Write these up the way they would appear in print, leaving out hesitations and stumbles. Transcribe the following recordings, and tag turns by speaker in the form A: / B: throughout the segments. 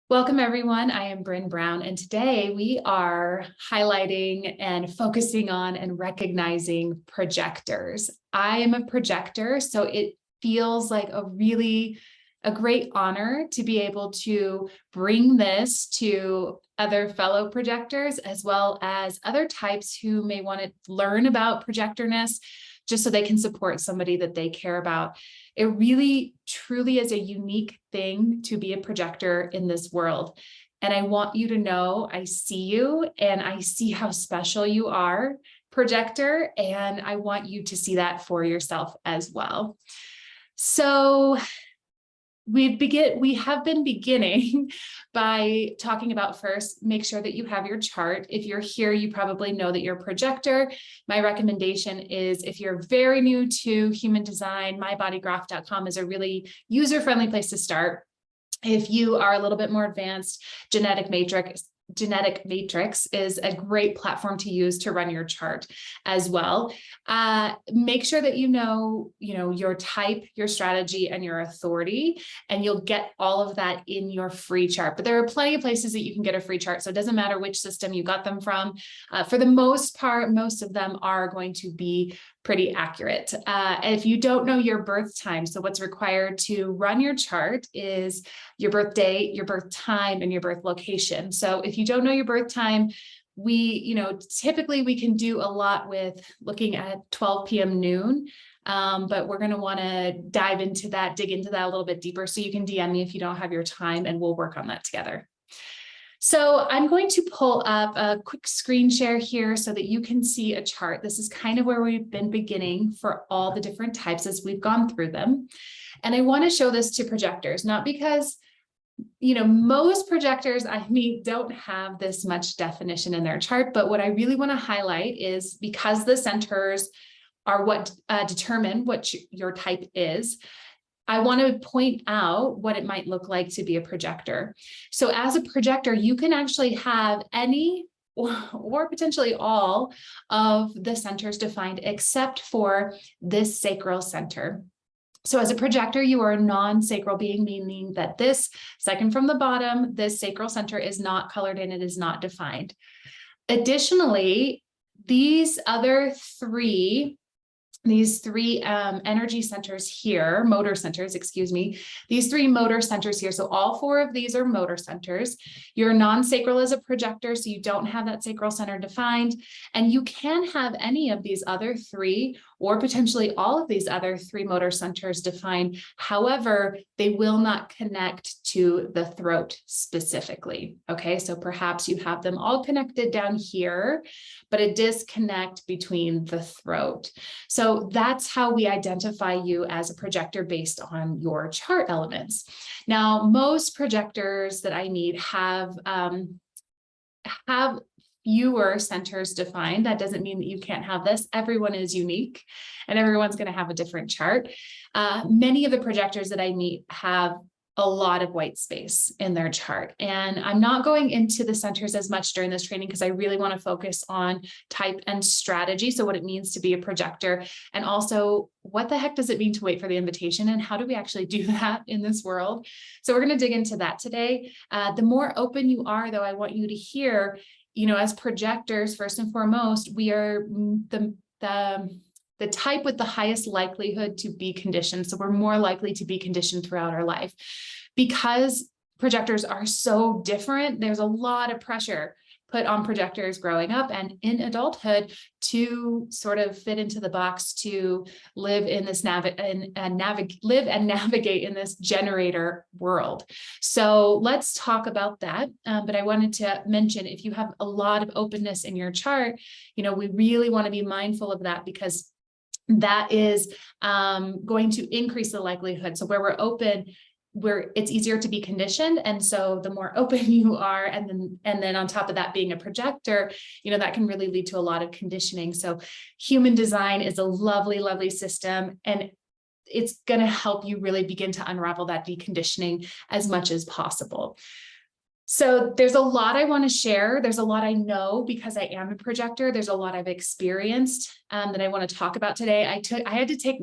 A: Welcome, everyone. I am Bryn Brown, and today we are highlighting and focusing on and recognizing projectors. I am a projector, so it feels like a great honor to be able to bring this to other fellow projectors, as well as other types who may want to learn about projectorness, just so they can support somebody that they care about. It really, truly is a unique thing to be a projector in this world. And I want you to know I see you and I see how special you are, projector, and I want you to see that for yourself as well. So we have been beginning by talking about first, make sure that you have your chart. If you're here, you probably know that you're a projector. My recommendation is if you're very new to human design, mybodygraph.com is a really user-friendly place to start. If you are a little bit more advanced, Genetic Matrix is a great platform to use to run your chart as well. Make sure that you know your type, your strategy, and your authority, and you'll get all of that in your free chart. But there are plenty of places that you can get a free chart, so it doesn't matter which system you got them from. For the most part, most of them are going to be pretty accurate. If you don't know your birth time, so what's required to run your chart is your birth date, your birth time, and your birth location. So if you don't know your birth time, typically we can do a lot with looking at 12 p.m. noon, but we're going to want to dig into that a little bit deeper. So you can DM me if you don't have your time, and we'll work on that together. So I'm going to pull up a quick screen share here so that you can see a chart. This is kind of where we've been beginning for all the different types as we've gone through them. And I want to show this to projectors, not because, most projectors I meet don't have this much definition in their chart, but what I really want to highlight is because the centers are what determine what your type is, I want to point out what it might look like to be a projector. So as a projector, you can actually have any or potentially all of the centers defined except for this sacral center. So as a projector, you are a non-sacral being, meaning that this, second from the bottom, this sacral center is not colored in, it is not defined. Additionally, these three energy centers here, motor centers, these three motor centers here. So all four of these are motor centers. You're non-sacral as a projector, so you don't have that sacral center defined. And you can have any of these other three or potentially all of these other three motor centers defined. However, they will not connect to the throat specifically. Okay, so perhaps you have them all connected down here, but a disconnect between the throat. So that's how we identify you as a projector based on your chart elements. Now, most projectors that I meet have fewer centers defined. That doesn't mean that you can't have this. Everyone is unique and everyone's going to have a different chart. Many of the projectors that I meet have a lot of white space in their chart. And I'm not going into the centers as much during this training because I really want to focus on type and strategy. So what it means to be a projector, and also what the heck does it mean to wait for the invitation, and how do we actually do that in this world? So we're going to dig into that today. The more open you are, though, I want you to hear, as projectors, first and foremost, we are the type with the highest likelihood to be conditioned. So we're more likely to be conditioned throughout our life. Because projectors are so different, there's a lot of pressure put on projectors growing up and in adulthood to sort of fit into the box, to live in this navigate in this generator world. So let's talk about that. But I wanted to mention, if you have a lot of openness in your chart, we really want to be mindful of that, because that is going to increase the likelihood. So where we're open, it's easier to be conditioned. And so the more open you are, and then on top of that, being a projector, that can really lead to a lot of conditioning. So human design is a lovely, lovely system, and it's going to help you really begin to unravel that deconditioning as much as possible. So there's a lot I want to share. There's a lot I know because I am a projector. There's a lot I've experienced that I want to talk about today. I had to take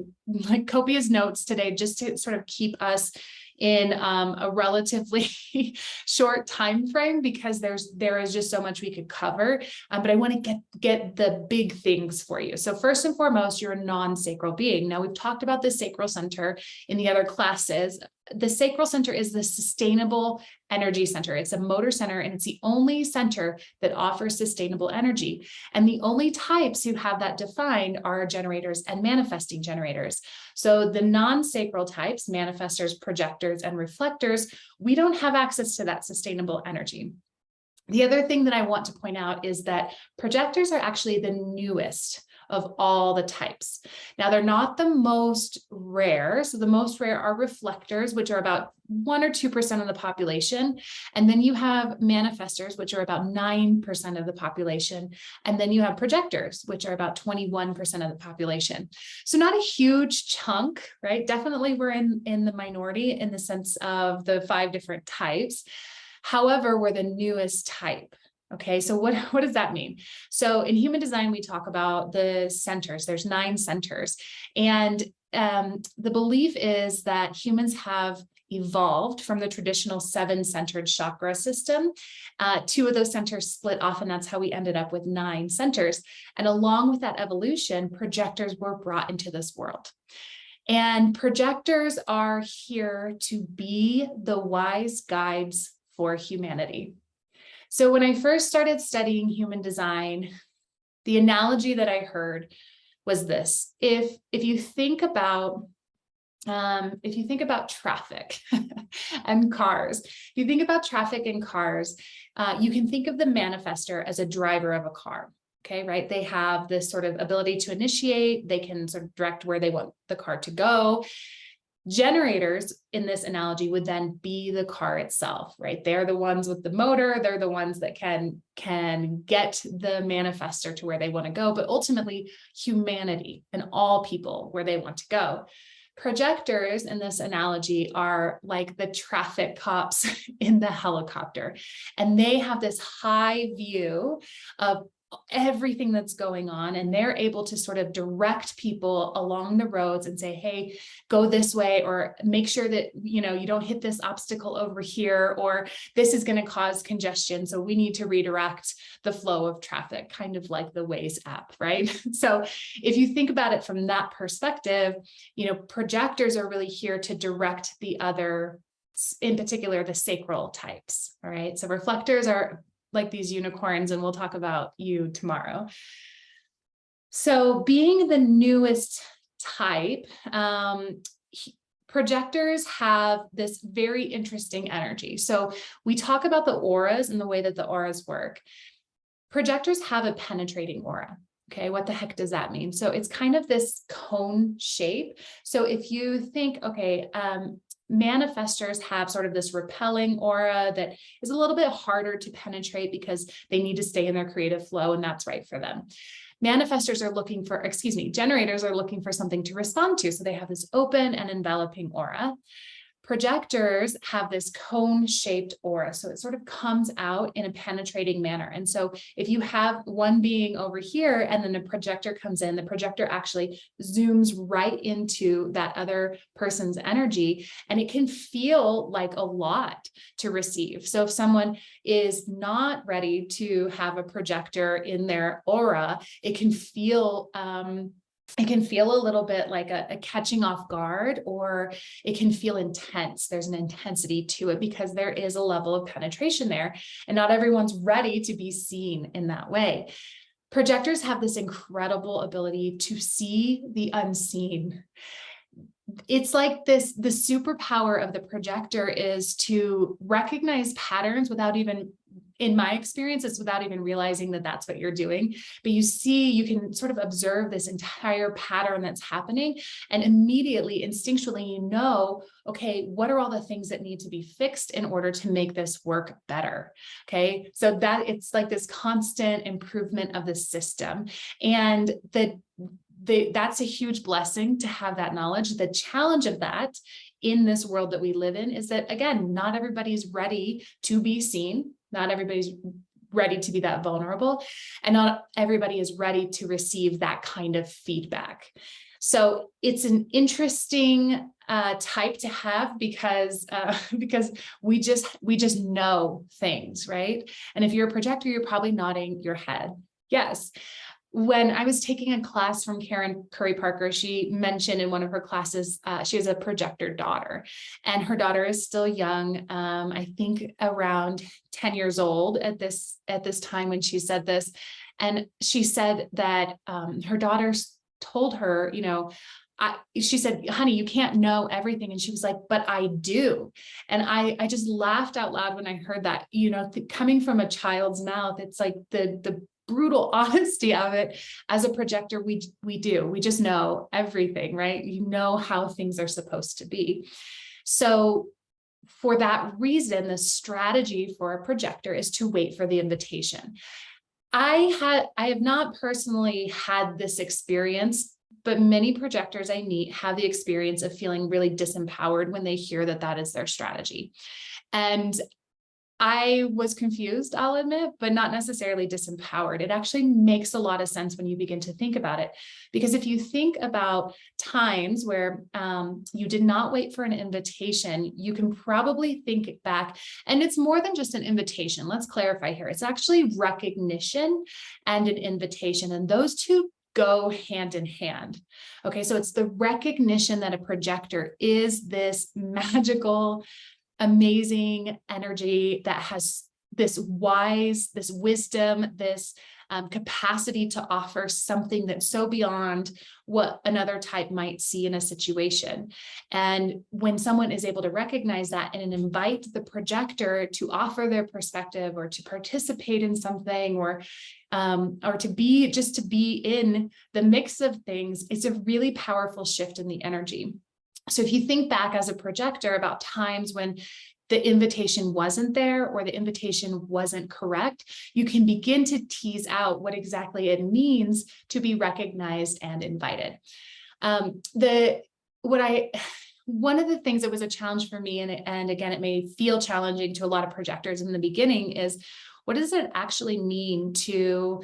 A: copious notes today just to sort of keep us in a relatively short time frame, because there is just so much we could cover. But I want to get the big things for you. So first and foremost, you're a non-sacral being. Now, we've talked about the sacral center in the other classes. The sacral center is the sustainable energy center. It's a motor center, and it's the only center that offers sustainable energy. And the only types who have that defined are generators and manifesting generators. So the non-sacral types, manifestors, projectors, and reflectors, we don't have access to that sustainable energy. The other thing that I want to point out is that projectors are actually the newest of all the types. Now, they're not the most rare. So the most rare are reflectors, which are about 1 or 2% of the population. And then you have manifestors, which are about 9% of the population. And then you have projectors, which are about 21% of the population. So not a huge chunk, right? Definitely we're in the minority in the sense of the 5 different types. However, we're the newest type. Okay, so what does that mean? So in human design, we talk about the centers. There's 9 centers. And the belief is that humans have evolved from the traditional 7-centered chakra system. 2 of those centers split off, and that's how we ended up with 9 centers. And along with that evolution, projectors were brought into this world. And projectors are here to be the wise guides for humanity. So when I first started studying human design, the analogy that I heard was this: if you think about traffic and cars, you can think of the manifestor as a driver of a car. Okay, right? They have this sort of ability to initiate. They can sort of direct where they want the car to go. Generators in this analogy would then be the car itself, right? They're the ones with the motor. They're the ones that can get the manifestor to where they want to go, but ultimately humanity and all people where they want to go. Projectors in this analogy are like the traffic cops in the helicopter, and they have this high view of everything that's going on, and they're able to sort of direct people along the roads and say, hey, go this way, or make sure that you don't hit this obstacle over here, or this is going to cause congestion, so we need to redirect the flow of traffic, kind of like the Waze app, right? So if you think about it from that perspective, projectors are really here to direct the other, in particular the sacral types. All right, so reflectors are like these unicorns, and we'll talk about you tomorrow. So being the newest type, projectors have this very interesting energy. So we talk about the auras and the way that the auras work. Projectors have a penetrating aura. Okay, what the heck does that mean? So it's kind of this cone shape. So if you think, okay, manifestors have sort of this repelling aura that is a little bit harder to penetrate because they need to stay in their creative flow, and that's right for them. Generators are looking for something to respond to. So they have this open and enveloping aura. Projectors have this cone-shaped aura, so it sort of comes out in a penetrating manner. And so if you have one being over here and then a projector comes in, the projector actually zooms right into that other person's energy, and it can feel like a lot to receive. So if someone is not ready to have a projector in their aura, it can feel a little bit like a catching off guard, or it can feel intense. There's an intensity to it because there is a level of penetration there, and not everyone's ready to be seen in that way. Projectors have this incredible ability to see the unseen. It's like the superpower of the projector is to recognize patterns without even, in my experience, it's without even realizing that that's what you're doing. But you can sort of observe this entire pattern that's happening, and immediately, instinctually, okay, what are all the things that need to be fixed in order to make this work better? Okay, so that it's like this constant improvement of the system, and that's a huge blessing to have that knowledge. The challenge of that in this world that we live in is that, again, not everybody's ready to be seen. Not everybody's ready to be that vulnerable, and not everybody is ready to receive that kind of feedback. So it's an interesting type to have because we just know things, right? And if you're a projector, you're probably nodding your head. Yes. When I was taking a class from Karen Curry Parker, she mentioned in one of her classes, she has a projector daughter, and her daughter is still young. I think around 10 years old at this time when she said this. And she said that her daughter told her, she said, honey, you can't know everything. And she was like, but I do. And I just laughed out loud when I heard that, coming from a child's mouth. It's like the brutal honesty of it. As a projector, we just know everything, right? You know how things are supposed to be. So for that reason, the strategy for a projector is to wait for the invitation. I have not personally had this experience, but many projectors I meet have the experience of feeling really disempowered when they hear that that is their strategy. And I was confused, I'll admit, but not necessarily disempowered. It actually makes a lot of sense when you begin to think about it. Because if you think about times where you did not wait for an invitation, you can probably think back, and it's more than just an invitation. Let's clarify here. It's actually recognition and an invitation, and those two go hand in hand. Okay, so it's the recognition that a projector is this magical, amazing energy that has this wisdom, this capacity to offer something that's so beyond what another type might see in a situation. And when someone is able to recognize that and invite the projector to offer their perspective or to participate in something or to be in the mix of things, it's a really powerful shift in the energy. So if you think back as a projector about times when the invitation wasn't there or the invitation wasn't correct, you can begin to tease out what exactly it means to be recognized and invited. One of the things that was a challenge for me, and again, it may feel challenging to a lot of projectors in the beginning, is what does it actually mean to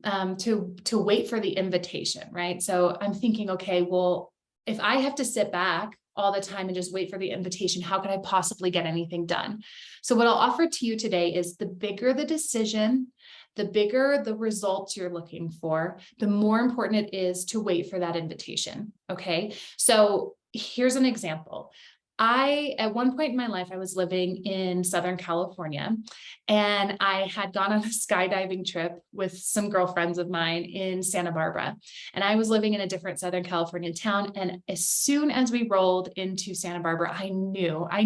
A: wait for the invitation, right? So I'm thinking, okay, well, if I have to sit back all the time and just wait for the invitation, how could I possibly get anything done? So what I'll offer to you today is the bigger the decision, the bigger the results you're looking for, the more important it is to wait for that invitation. Okay. So here's an example. At one point in my life, I was living in Southern California, and I had gone on a skydiving trip with some girlfriends of mine in Santa Barbara. And I was living in a different Southern California town. And as soon as we rolled into Santa Barbara, I knew I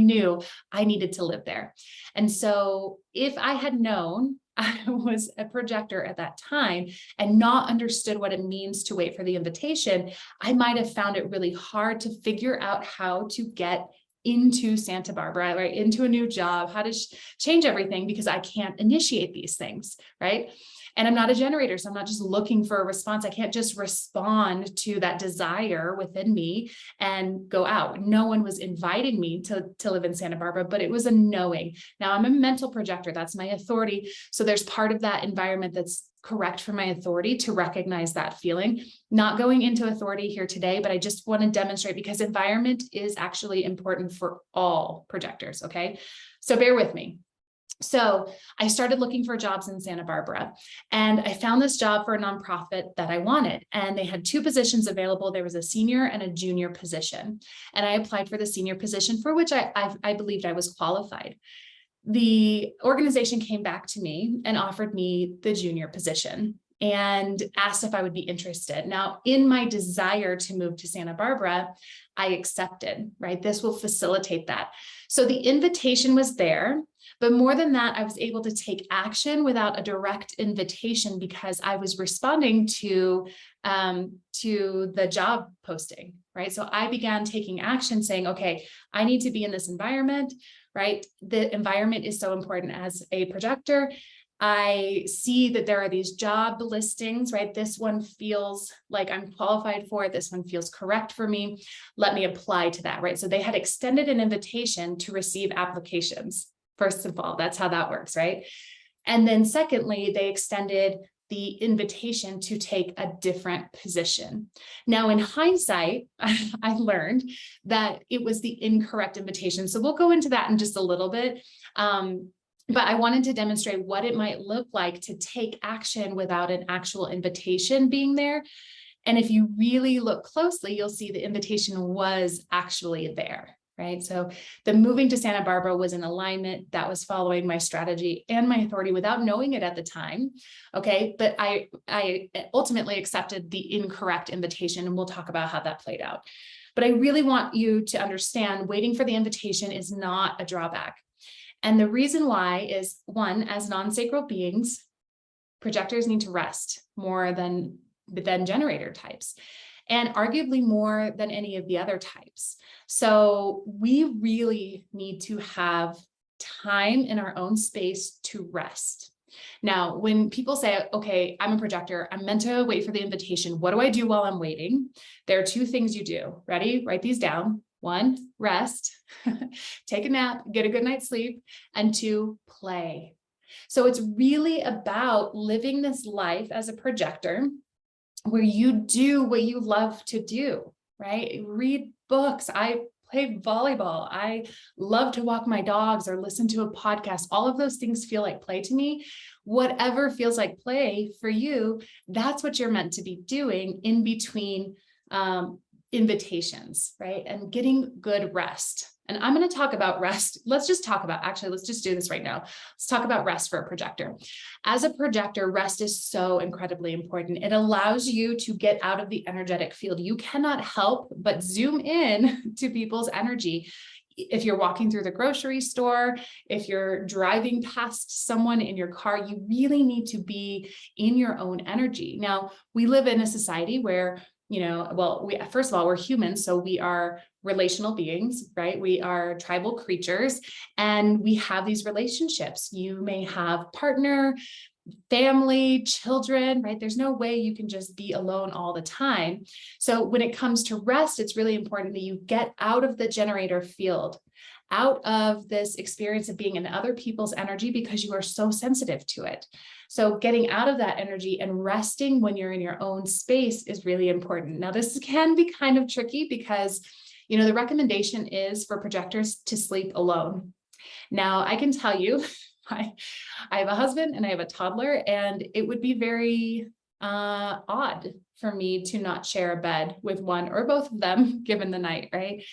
A: needed to live there. And so if I had known I was a projector at that time and not understood what it means to wait for the invitation, I might have found it really hard to figure out how to get into Santa Barbara, right? Into a new job, how to change everything, because I can't initiate these things, right? And I'm not a generator, so I'm not just looking for a response. I can't just respond to that desire within me and go out. No one was inviting me to live in Santa Barbara, but it was a knowing. Now I'm a mental projector. That's my authority. So there's part of that environment that's correct for my authority to recognize that feeling. Not going into authority here today, but I just want to demonstrate, because environment is actually important for all projectors. Okay. So bear with me. So I started looking for jobs in Santa Barbara, and I found this job for a nonprofit that I wanted. And they had two positions available. There was a senior and a junior position. And I applied for the senior position, for which I believed I was qualified. The organization came back to me and offered me the junior position and asked if I would be interested. Now, in my desire to move to Santa Barbara, I accepted, right? This will facilitate that. So the invitation was there. But more than that, I was able to take action without a direct invitation, because I was responding to the job posting, right? So I began taking action saying, okay, I need to be in this environment, right? The environment is so important as a projector. I see that there are these job listings, right? This one feels like I'm qualified for it. This one feels correct for me. Let me apply to that, right? So they had extended an invitation to receive applications. First of all, that's how that works, right? And then secondly, they extended the invitation to take a different position. Now, in hindsight, I learned that it was the incorrect invitation. So we'll go into that in just a little bit. But I wanted to demonstrate what it might look like to take action without an actual invitation being there. And if you really look closely, you'll see the invitation was actually there, right? So the moving to Santa Barbara was an alignment that was following my strategy and my authority without knowing it at the time. Okay. But I ultimately accepted the incorrect invitation, and we'll talk about how that played out. But I really want you to understand waiting for the invitation is not a drawback. And the reason why is, one, as non-sacral beings, projectors need to rest more than generator types, and arguably more than any of the other types. So we really need to have time in our own space to rest. Now, when people say, okay, I'm a projector, I'm meant to wait for the invitation, what do I do while I'm waiting? There are two things you do. Ready? Write these down. One, rest, take a nap, get a good night's sleep, and two, play. So it's really about living this life as a projector where you do what you love to do, right? Read books. I play volleyball. I love to walk my dogs or listen to a podcast. All of those things feel like play to me. Whatever feels like play for you, that's what you're meant to be doing in between invitations, right? And getting good rest. And I'm going to talk about rest. Let's just do this right now. Let's talk about rest for a projector. As a projector, rest is so incredibly important. It allows you to get out of the energetic field. You cannot help but zoom in to people's energy. If you're walking through the grocery store, if you're driving past someone in your car, you really need to be in your own energy. Now, we live in a society where first of all, we're humans, so we are relational beings, right? We are tribal creatures, and we have these relationships. You may have partner, family, children, right? There's no way you can just be alone all the time. So when it comes to rest, it's really important that you get out of the generator field, out of this experience of being in other people's energy, because you are so sensitive to it. So getting out of that energy and resting when you're in your own space is really important. Now, this can be kind of tricky because, the recommendation is for projectors to sleep alone. Now, I can tell you, I have a husband and I have a toddler, and it would be very odd for me to not share a bed with one or both of them given the night, right?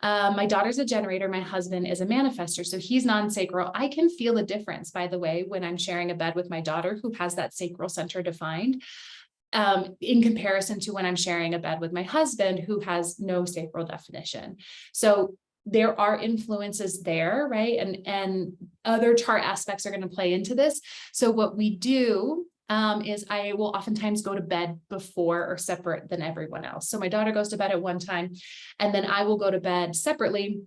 A: My daughter's a generator. My husband is a manifester. So he's non-sacral. I can feel the difference, by the way, when I'm sharing a bed with my daughter who has that sacral center defined, in comparison to when I'm sharing a bed with my husband who has no sacral definition. So there are influences there, right? And other chart aspects are going to play into this. So what we do is I will oftentimes go to bed before or separate than everyone else. So my daughter goes to bed at one time, and then I will go to bed separately,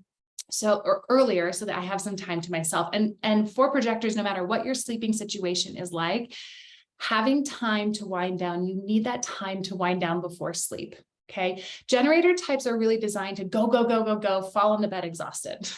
A: or earlier, so that I have some time to myself. And for projectors, no matter what your sleeping situation is like, having time to wind down, you need that time to wind down before sleep. Okay. Generator types are really designed to go, fall into bed exhausted.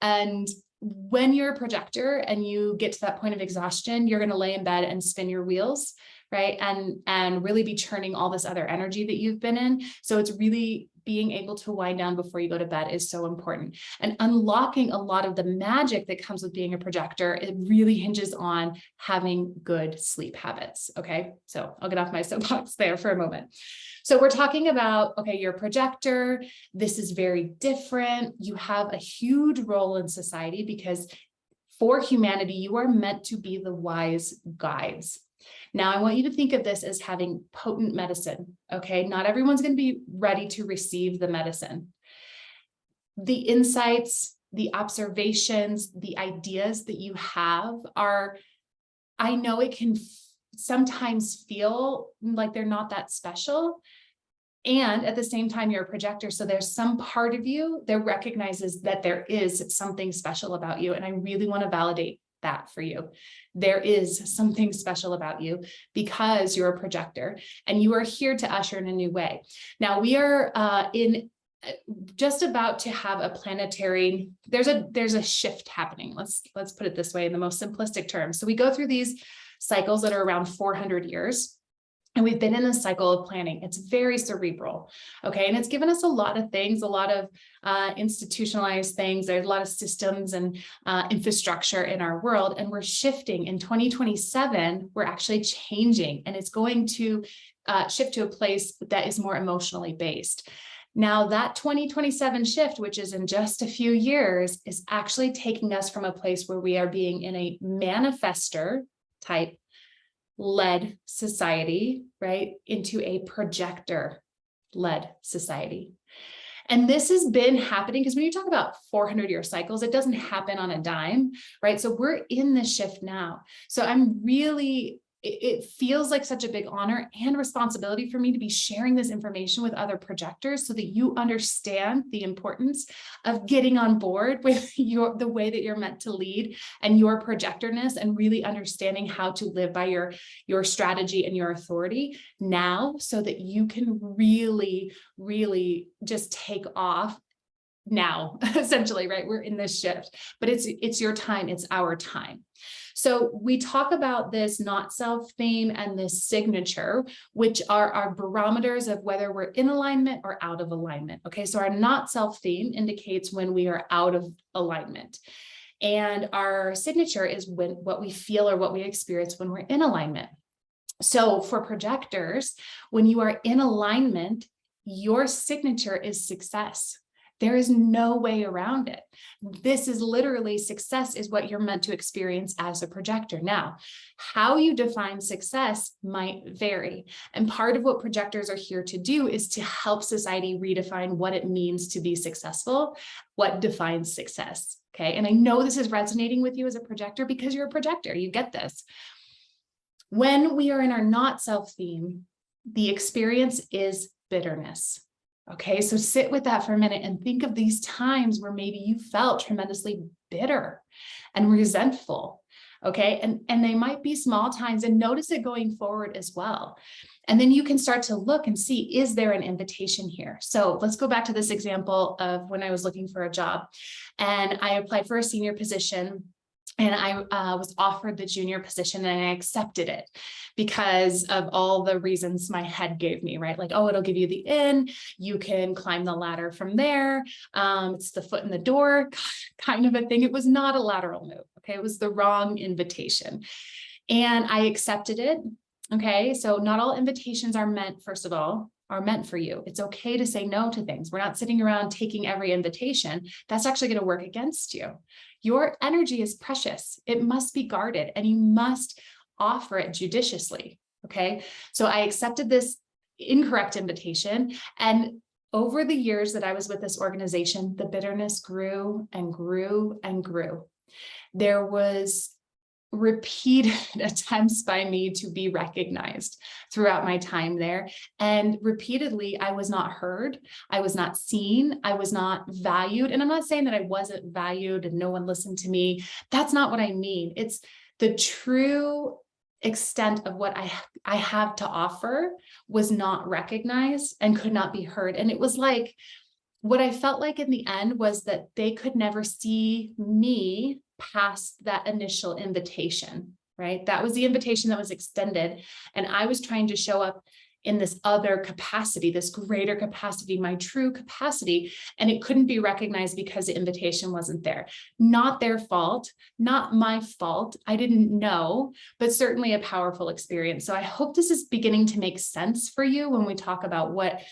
A: And when you're a projector and you get to that point of exhaustion, you're going to lay in bed and spin your wheels, right? And really be churning all this other energy that you've been in. So it's really being able to wind down before you go to bed is so important. And unlocking a lot of the magic that comes with being a projector, it really hinges on having good sleep habits. Okay. So I'll get off my soapbox there for a moment. So we're talking about, okay, you're a projector. This is very different. You have a huge role in society because for humanity, you are meant to be the wise guides. Now, I want you to think of this as having potent medicine, okay? Not everyone's going to be ready to receive the medicine. The insights, the observations, the ideas that you have are, I know it can sometimes feel like they're not that special. And at the same time, you're a projector. So there's some part of you that recognizes that there is something special about you. And I really want to validate that for you. There is something special about you because you're a projector and you are here to usher in a new way. Now we are in just about to have a planetary, there's a shift happening. Let's put it this way in the most simplistic terms. So we go through these cycles that are around 400 years. And we've been in a cycle of planning. It's very cerebral. Okay. And it's given us a lot of things, a lot of institutionalized things. There's a lot of systems and infrastructure in our world. And we're shifting. In 2027, we're actually changing. And it's going to shift to a place that is more emotionally based. Now, that 2027 shift, which is in just a few years, is actually taking us from a place where we are being in a manifestor type led society, right, into a projector led society. And this has been happening because when you talk about 400-year cycles, it doesn't happen on a dime, right? So we're in this shift now. So it feels like such a big honor and responsibility for me to be sharing this information with other projectors so that you understand the importance of getting on board with the way that you're meant to lead and your projectorness, and really understanding how to live by your strategy and your authority now, so that you can really, really just take off now, essentially, right? We're in this shift, but it's your time. It's our time. So we talk about this not self theme and this signature, which are our barometers of whether we're in alignment or out of alignment. Okay. So our not self theme indicates when we are out of alignment. And our signature is what we feel or what we experience when we're in alignment. So for projectors, when you are in alignment, your signature is success. There is no way around it. This is literally success is what you're meant to experience as a projector. Now, how you define success might vary. And part of what projectors are here to do is to help society redefine what it means to be successful, what defines success. Okay. And I know this is resonating with you as a projector because you're a projector. You get this. When we are in our not self theme, the experience is bitterness. Okay, so sit with that for a minute and think of these times where maybe you felt tremendously bitter and resentful. Okay, and they might be small times, and notice it going forward as well. And then you can start to look and see, is there an invitation here? So let's go back to this example of when I was looking for a job and I applied for a senior position. And I was offered the junior position and I accepted it because of all the reasons my head gave me, right? Like, oh, it'll give you the in, you can climb the ladder from there. It's the foot in the door kind of a thing. It was not a lateral move. Okay. It was the wrong invitation and I accepted it. Okay. So not all invitations are meant, first of all, are meant for you. It's okay to say no to things. We're not sitting around taking every invitation. That's actually going to work against you. Your energy is precious. It must be guarded and you must offer it judiciously. Okay. So I accepted this incorrect invitation. And over the years that I was with this organization, the bitterness grew and grew and grew. There was repeated attempts by me to be recognized throughout my time there. And repeatedly, I was not heard. I was not seen. I was not valued. And I'm not saying that I wasn't valued and no one listened to me. That's not what I mean. It's the true extent of what I have to offer was not recognized and could not be heard. And it was like, what I felt like in the end was that they could never see me past that initial invitation, right? That was the invitation that was extended. And I was trying to show up in this other capacity, this greater capacity, my true capacity. And it couldn't be recognized because the invitation wasn't there. Not their fault, not my fault. I didn't know, but certainly a powerful experience. So I hope this is beginning to make sense for you when we talk about what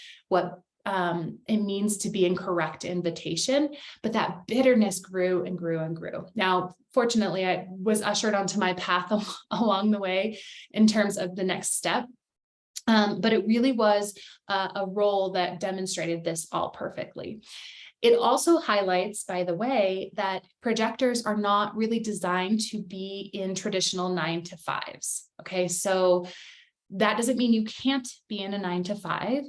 A: it means to be in correct invitation, but that bitterness grew and grew and grew. Now, fortunately, I was ushered onto my path along the way in terms of the next step. But it really was a role that demonstrated this all perfectly. It also highlights, by the way, that projectors are not really designed to be in traditional 9-to-5s. Okay, so that doesn't mean you can't be in a 9-to-5.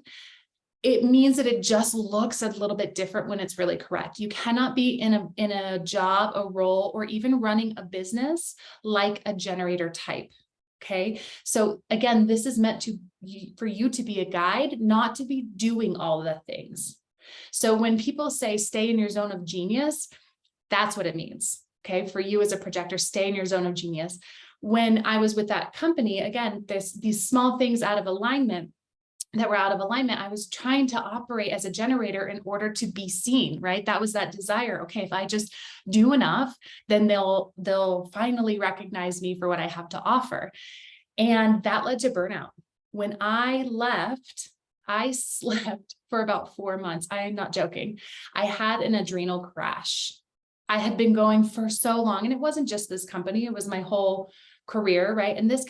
A: It means that it just looks a little bit different when it's really correct. You cannot be in a job, a role, or even running a business like a generator type. Okay. So again, this is meant for you to be a guide, not to be doing all the things. So when people say stay in your zone of genius, that's what it means. Okay. For you as a projector, stay in your zone of genius. When I was with that company, again, these small things out of alignment that were out of alignment, I was trying to operate as a generator in order to be seen, right? That was that desire. Okay, if I just do enough, then they'll finally recognize me for what I have to offer. And that led to burnout. When I left, I slept for about 4 months. I am not joking. I had an adrenal crash. I had been going for so long, and it wasn't just this company, it was my whole career, right? And this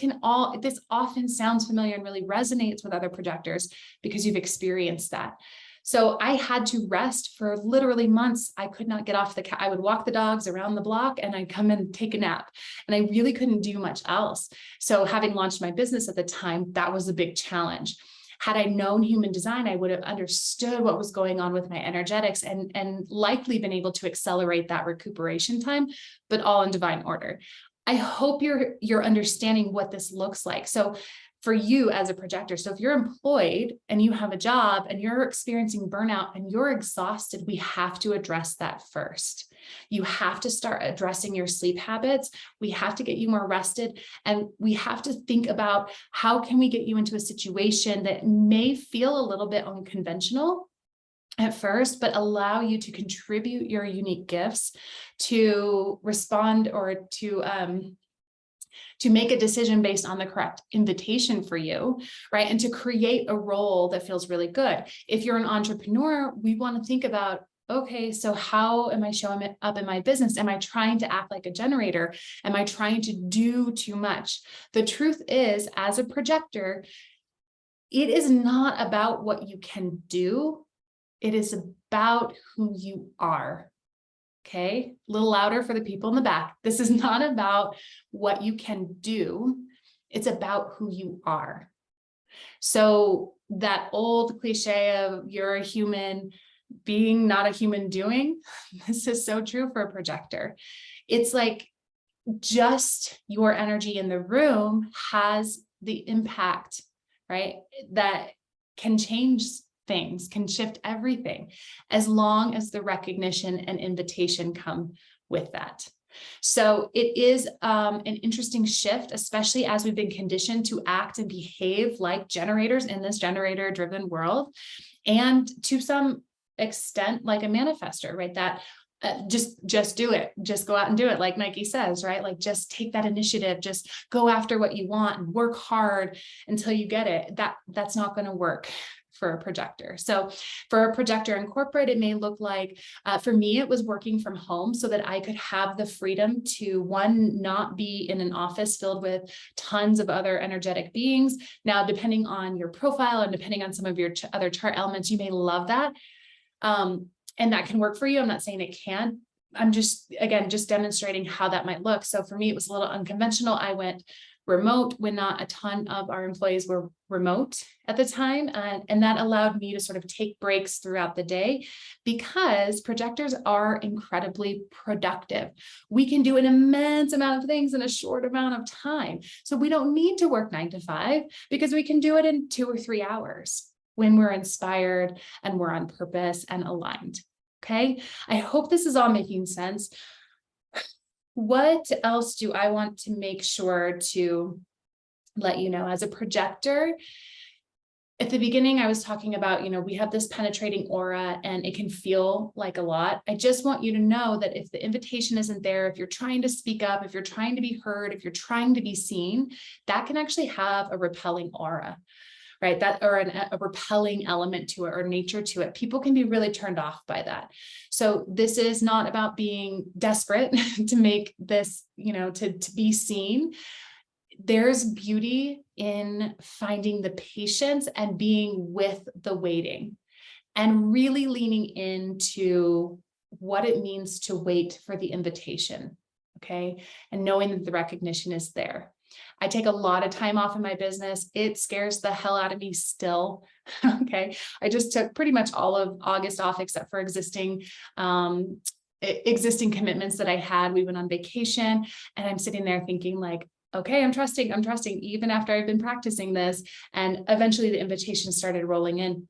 A: often sounds familiar and really resonates with other projectors because you've experienced that. So I had to rest for literally months. I could not get off the couch. I would walk the dogs around the block and I'd come and take a nap, and I really couldn't do much else. So having launched my business at the time, that was a big challenge. Had I known human design, I would have understood what was going on with my energetics and likely been able to accelerate that recuperation time, but all in divine order. I hope you're understanding what this looks like. So for you as a projector, so if you're employed and you have a job and you're experiencing burnout and you're exhausted, we have to address that first. You have to start addressing your sleep habits. We have to get you more rested, and we have to think about how can we get you into a situation that may feel a little bit unconventional at first, but allow you to contribute your unique gifts to respond or to make a decision based on the correct invitation for you, right? And to create a role that feels really good. If you're an entrepreneur, we want to think about, okay, so how am I showing up in my business? Am I trying to act like a generator? Am I trying to do too much? The truth is, as a projector, it is not about what you can do. It is about who you are. Okay, a little louder for the people in the back. This is not about what you can do. It's about who you are. So that old cliche of you're a human being, not a human doing, this is so true for a projector. It's like just your energy in the room has the impact, right? That can change things, can shift everything, as long as the recognition and invitation come with that. So it is an interesting shift, especially as we've been conditioned to act and behave like generators in this generator-driven world, and to some extent like a manifester, right? That just do it, just go out and do it, like Nike says, right? Like just take that initiative, just go after what you want and work hard until you get it. That's not going to work for a projector. So for a projector in corporate, it may look like, for me, it was working from home so that I could have the freedom to, one, not be in an office filled with tons of other energetic beings. Now, depending on your profile and depending on some of your other chart elements, you may love that. And that can work for you. I'm not saying it can't. I'm just demonstrating how that might look. So for me, it was a little unconventional. I went remote when not a ton of our employees were remote at the time. And that allowed me to sort of take breaks throughout the day, because projectors are incredibly productive. We can do an immense amount of things in a short amount of time. So we don't need to work 9 to 5 because we can do it in 2 or 3 hours when we're inspired and we're on purpose and aligned. Okay. I hope this is all making sense. What else do I want to make sure to let you know? As a projector, at the beginning, I was talking about, we have this penetrating aura and it can feel like a lot. I just want you to know that if the invitation isn't there, if you're trying to speak up, if you're trying to be heard, if you're trying to be seen, that can actually have a repelling aura, right? That, or a repelling element to it or nature to it. People can be really turned off by that. So this is not about being desperate to make this, to be seen. There's beauty in finding the patience and being with the waiting and really leaning into what it means to wait for the invitation. Okay. And knowing that the recognition is there. I take a lot of time off in my business. It scares the hell out of me still. Okay. I just took pretty much all of August off except for existing commitments that I had. We went on vacation and I'm sitting there thinking like, okay, I'm trusting even after I've been practicing this. And eventually the invitation started rolling in.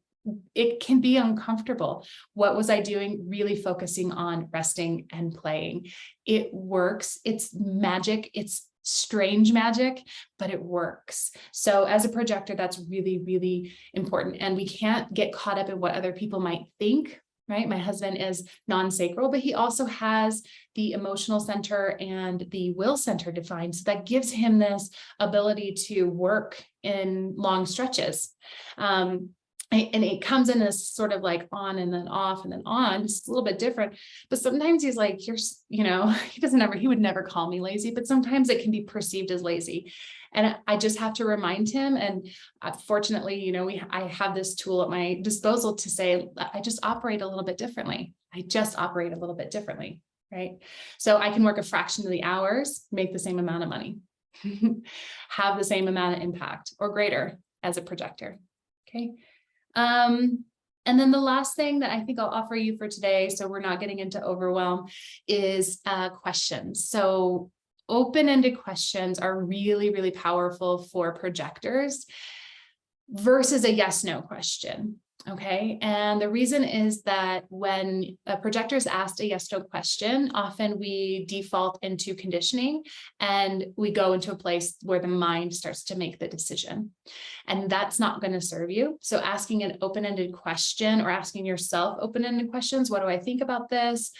A: it can be uncomfortable. What was I doing? Really focusing on resting and playing. It works. It's magic. It's strange magic, but it works. So as a projector, that's really, really important. And we can't get caught up in what other people might think, right? My husband is non-sacral, but he also has the emotional center and the will center defined. So that gives him this ability to work in long stretches. And it comes in as sort of like on and then off and then on. It's a little bit different, but sometimes he's like, he would never call me lazy, but sometimes it can be perceived as lazy. And I just have to remind him. And fortunately, I have this tool at my disposal to say, I just operate a little bit differently. Right? So I can work a fraction of the hours, make the same amount of money, have the same amount of impact or greater as a projector. Okay. And then the last thing that I think I'll offer you for today, so we're not getting into overwhelm, is questions. So open-ended questions are really, really powerful for projectors versus a yes/no question. Okay. And the reason is that when a projector is asked a yes/no question, often we default into conditioning and we go into a place where the mind starts to make the decision. And that's not going to serve you. So asking an open-ended question or asking yourself open-ended questions, what do I think about this?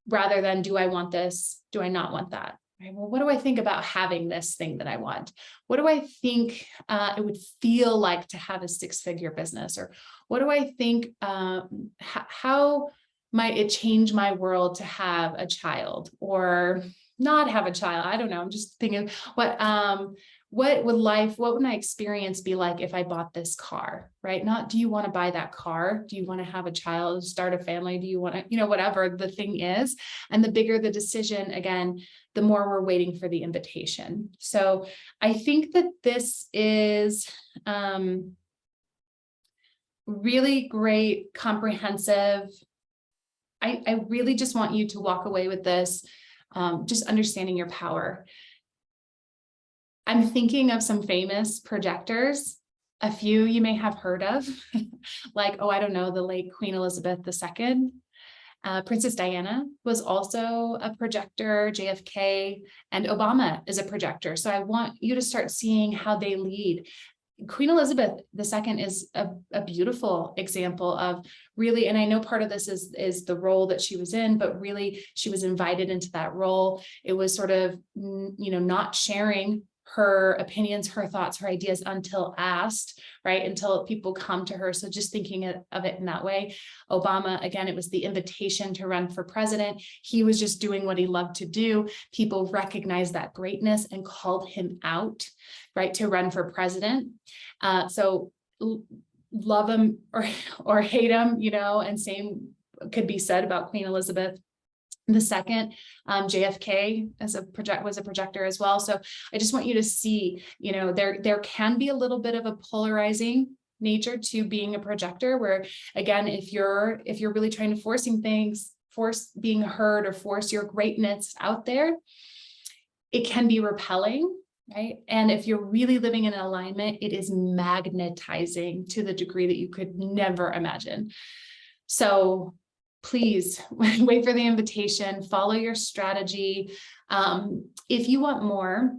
A: Rather than, do I want this? Do I not want that? Right? Well, what do I think about having this thing that I want? What do I think it would feel like to have a six-figure business? Or what do I think, how might it change my world to have a child or not have a child? I don't know. I'm just thinking, what would my experience be like if I bought this car, right? Not, do you want to buy that car? Do you want to have a child, start a family? Do you want to, whatever the thing is? And the bigger the decision, again, the more we're waiting for the invitation. So I think that this is really great, comprehensive. I really just want you to walk away with this, just understanding your power. I'm thinking of some famous projectors. A few you may have heard of, like, I don't know, the late Queen Elizabeth II. Princess Diana was also a projector, JFK, and Obama is a projector. So I want you to start seeing how they lead. Queen Elizabeth II is a beautiful example of really, and I know part of this is the role that she was in, but really she was invited into that role. It was sort of, not sharing her opinions, her thoughts, her ideas until asked, right? Until people come to her. So just thinking of it in that way. Obama, again, it was the invitation to run for president. He was just doing what he loved to do. People recognized that greatness and called him out, right, to run for president. So love him or hate him, and same could be said about Queen Elizabeth II. JFK was a projector as well. So I just want you to see, there can be a little bit of a polarizing nature to being a projector, where again, if you're really trying to force being heard or force your greatness out there, it can be repelling. Right. And if you're really living in alignment, it is magnetizing to the degree that you could never imagine. So please wait for the invitation, follow your strategy. If you want more,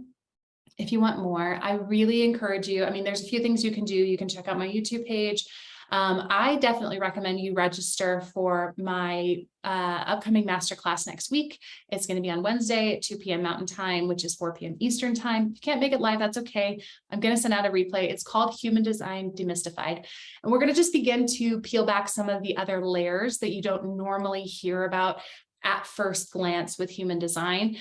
A: I really encourage you. I mean, there's a few things you can do. You can check out my YouTube page. I definitely recommend you register for my upcoming masterclass next week. It's going to be on Wednesday at 2 p.m. Mountain Time, which is 4 p.m. Eastern Time. If you can't make it live, that's okay. I'm going to send out a replay. It's called Human Design Demystified. And we're going to just begin to peel back some of the other layers that you don't normally hear about at first glance with human design.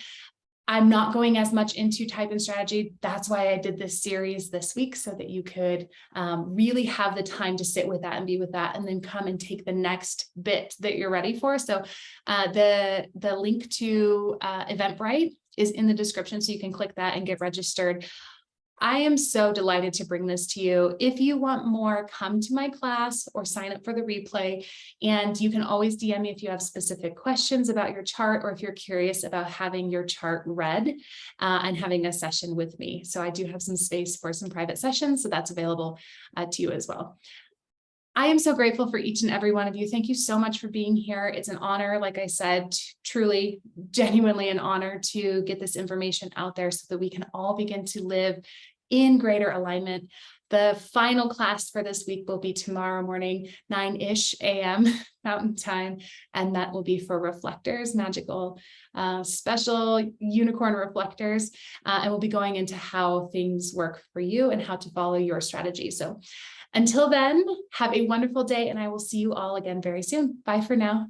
A: I'm not going as much into type and strategy. That's why I did this series this week, so that you could really have the time to sit with that and be with that, and then come and take the next bit that you're ready for. So the link to Eventbrite is in the description, so you can click that and get registered. I am so delighted to bring this to you. If you want more, come to my class or sign up for the replay. And you can always DM me if you have specific questions about your chart, or if you're curious about having your chart read and having a session with me. So I do have some space for some private sessions, so that's available to you as well. I am so grateful for each and every one of you. Thank you so much for being here. It's an honor, like I said, truly, genuinely an honor to get this information out there so that we can all begin to live in greater alignment. The final class for this week will be tomorrow morning, 9-ish a.m. Mountain Time, and that will be for reflectors, magical, special unicorn reflectors, and we'll be going into how things work for you and how to follow your strategy. So until then, have a wonderful day, and I will see you all again very soon. Bye for now.